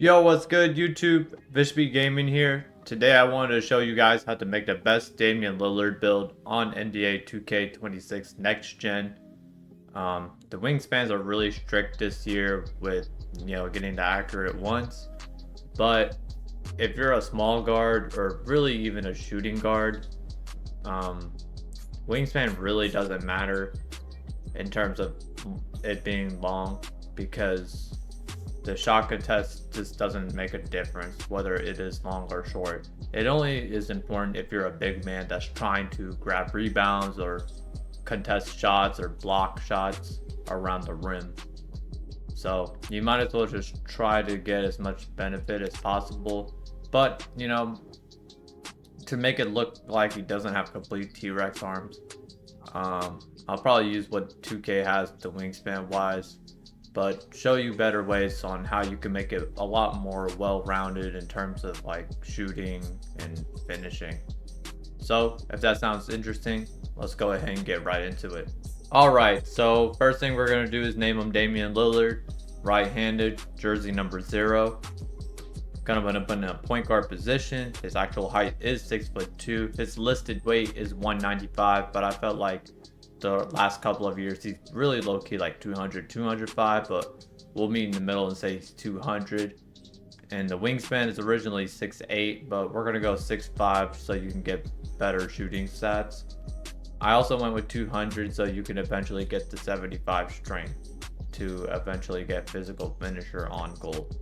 Yo, what's good YouTube? VISHBEGAMIN here. Today I wanted to show you guys how to make the best Damian Lillard build on NBA 2K26 Next Gen. The wingspans are really strict this year with, getting the accurate ones. But if you're a small guard or really even a shooting guard, wingspan really doesn't matter in terms of it being long because the shot contest just doesn't make a difference whether it is long or short. It only is important if you're a big man that's trying to grab rebounds or contest shots or block shots around the rim. So you might as well just try to get as much benefit as possible. But, to make it look like he doesn't have complete T-Rex arms, I'll probably use what 2K has the wingspan wise, but show you better ways on how you can make it a lot more well-rounded in terms of like shooting and finishing. So if that sounds interesting, let's go ahead and get right into it. Alright, so first thing we're going to do is name him Damian Lillard, right-handed, jersey number 0. Gonna put him in a point guard position. His actual height is 6'2". His listed weight is 195, but I felt like the last couple of years he's really low-key like 200, 205, but we'll meet in the middle and say he's 200. And the wingspan is originally 6'8", but we're gonna go 6'5" so you can get better shooting stats. I also went with 200 so you can eventually get the 75 strength to eventually get physical finisher on gold.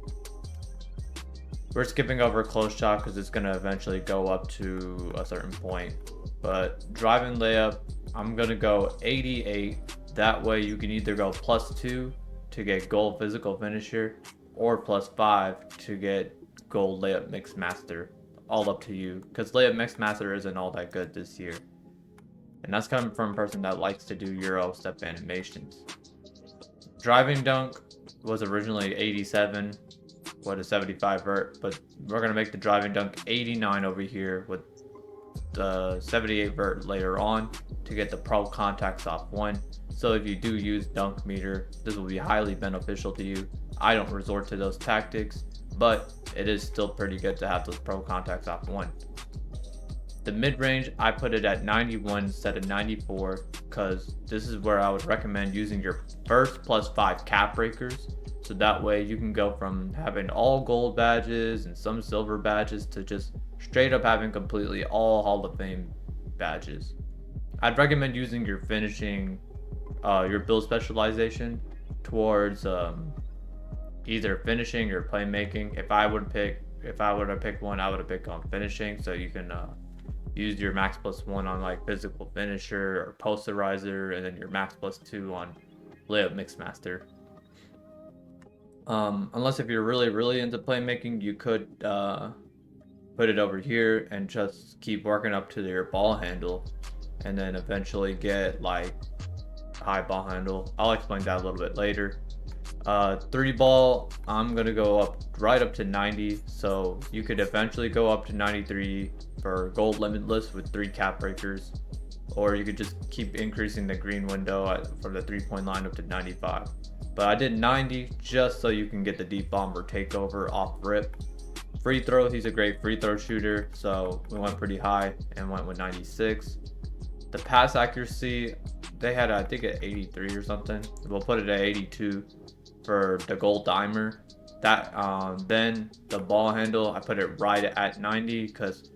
We're skipping over close shot because it's going to eventually go up to a certain point. But driving layup, I'm going to go 88. That way you can either go +2 to get gold physical finisher or +5 to get gold layup mix master. All up to you because layup mix master isn't all that good this year. And that's coming from a person that likes to do Euro step animations. Driving dunk was originally 87. What a 75 vert, but we're gonna make the driving dunk 89 over here with the 78 vert later on to get the pro contacts off 1. So if you do use dunk meter, this will be highly beneficial to you. I don't resort to those tactics, but it is still pretty good to have those pro contacts off 1. The mid-range, I put it at 91 instead of 94 because this is where I would recommend using your first +5 cap breakers. So that way you can go from having all gold badges and some silver badges to just straight up having completely all Hall of Fame badges. I'd recommend using your finishing, your build specialization towards either finishing or playmaking. If I were to pick one, I would have picked on finishing, so you can use your max +1 on like physical finisher or posterizer, and then your max +2 on layup mixmaster. Unless if you're really into playmaking, you could put it over here and just keep working up to your ball handle and then eventually get like high ball handle. I'll explain that a little bit later. 3 ball, I'm gonna go up right up to 90, so you could eventually go up to 93 for gold limitless with 3 cap breakers, or you could just keep increasing the green window from the 3-point line up to 95. But I did 90 just so you can get the deep bomber takeover off rip. Free throw, he's a great free throw shooter, so we went pretty high and went with 96. The pass accuracy, they had I think at 83 or something. We'll put it at 82 for the gold dimer. That then the ball handle, I put it right at 90 because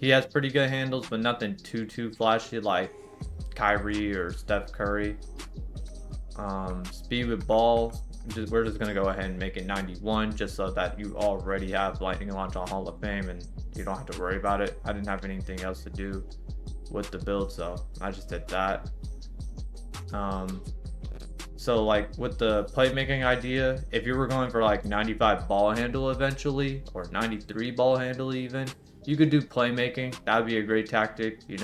he has pretty good handles, but nothing too flashy like Kyrie or Steph Curry. Speed with ball, we're just gonna go ahead and make it 91 just so that you already have lightning launch on Hall of Fame and you don't have to worry about it. I didn't have anything else to do with the build, so I just did that. So like with the playmaking idea, if you were going for like 95 ball handle eventually, or 93 ball handle even, you could do playmaking. That would be a great tactic. You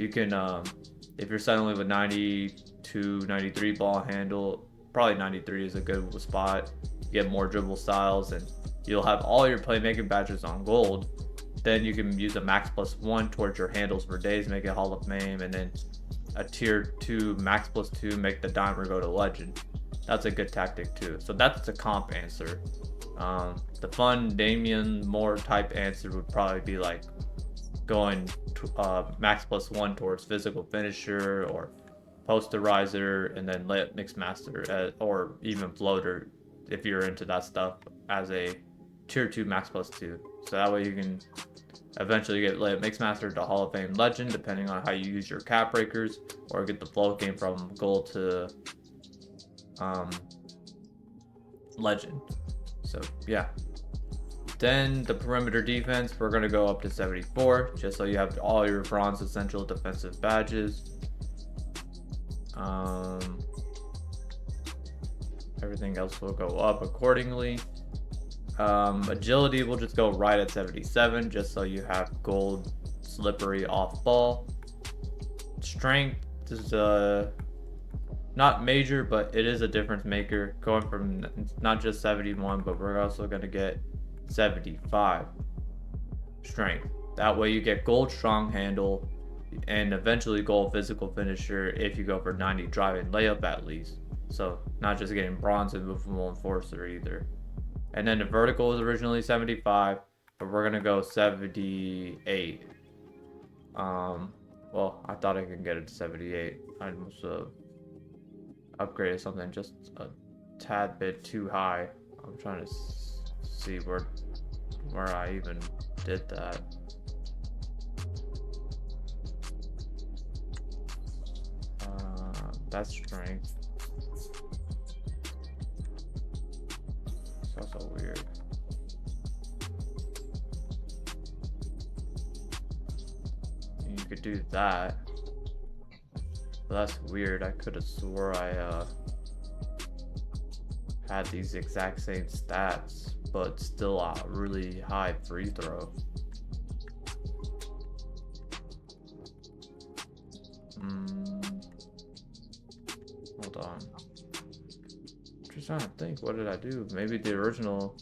can if you're suddenly with 92, 93 ball handle, probably 93 is a good spot. You get more dribble styles and you'll have all your playmaking badges on gold. Then you can use a max +1 towards your handles for days, make it Hall of Fame, and then a tier 2 max +2 make the dimer go to legend. That's a good tactic too. So that's the comp answer. The fun Damian Moore type answer would probably be like going max +1 towards physical finisher or posterizer, and then layup mixmaster or even floater if you're into that stuff as a tier 2 max +2. So that way you can eventually get layup mixmaster to Hall of Fame legend depending on how you use your cap breakers, or get the float game from gold to legend. So yeah. Then the perimeter defense, we're going to go up to 74, just so you have all your bronze essential defensive badges. Everything else will go up accordingly. Agility will just go right at 77, just so you have gold slippery off ball. Strength is not major, but it is a difference maker, going from not just 71, but we're also going to get 75 strength. That way you get gold strong handle and eventually gold physical finisher if you go for 90 drive and layup at least. So not just getting bronze and movable enforcer either. And then the vertical was originally 75, but we're gonna go 78. Well, I thought I could get it to 78. I must have upgraded something just a tad bit too high. I'm trying to see where I even did that. That's strength. It's also weird. You could do that. But that's weird. I could have swore I had these exact same stats, but still a really high free throw. Hold on. I'm just trying to think. What did I do? Maybe the original.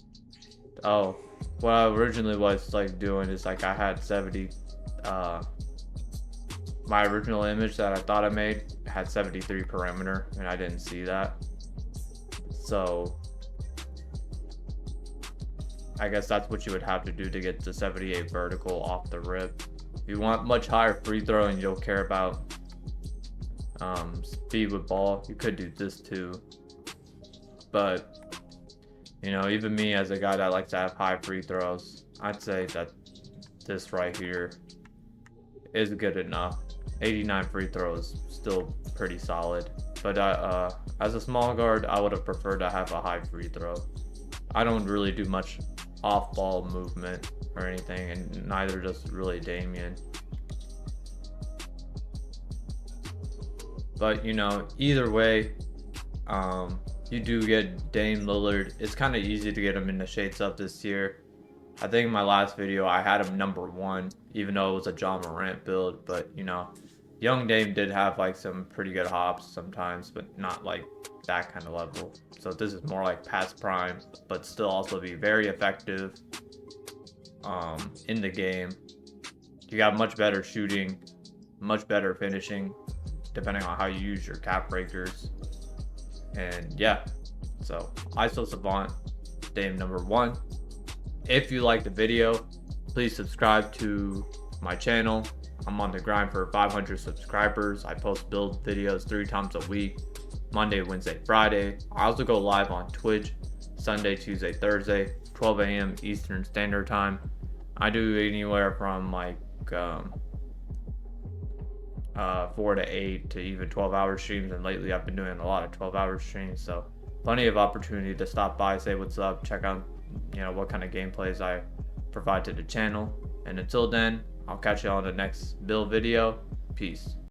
Oh, what I originally was like doing is like I had 70. My original image that I thought I made had 73 perimeter, and I didn't see that. So I guess that's what you would have to do to get to 78 vertical off the rip. If you want much higher free throw and you don't care about speed with ball, you could do this too. But you know, even me as a guy that likes to have high free throws, I'd say that this right here is good enough. 89 free throws, still pretty solid. But as a small guard, I would have preferred to have a high free throw. I don't really do much off-ball movement or anything, and neither does really Damian. But you know, either way, you do get Dame Lillard. It's kind of easy to get him in the shades up this year. I think in my last video I had him number 1, even though it was a John Morant build. But you know, young Dame did have like some pretty good hops sometimes, but not like that kind of level. So this is more like past prime, but still also be very effective in the game. You got much better shooting, much better finishing, depending on how you use your cap breakers. And yeah, so ISO Savant, Dame number 1. If you like the video, please subscribe to my channel. I'm on the grind for 500 subscribers. I post build videos 3 times a week, Monday, Wednesday, Friday. I also go live on Twitch Sunday, Tuesday, Thursday, 12 a.m. Eastern Standard Time. I do anywhere from like 4 to 8 to even 12-hour streams, and lately I've been doing a lot of 12-hour streams, so plenty of opportunity to stop by, say what's up, check out, you know, what kind of gameplays I provide to the channel. And until then, I'll catch you on the next build video. Peace.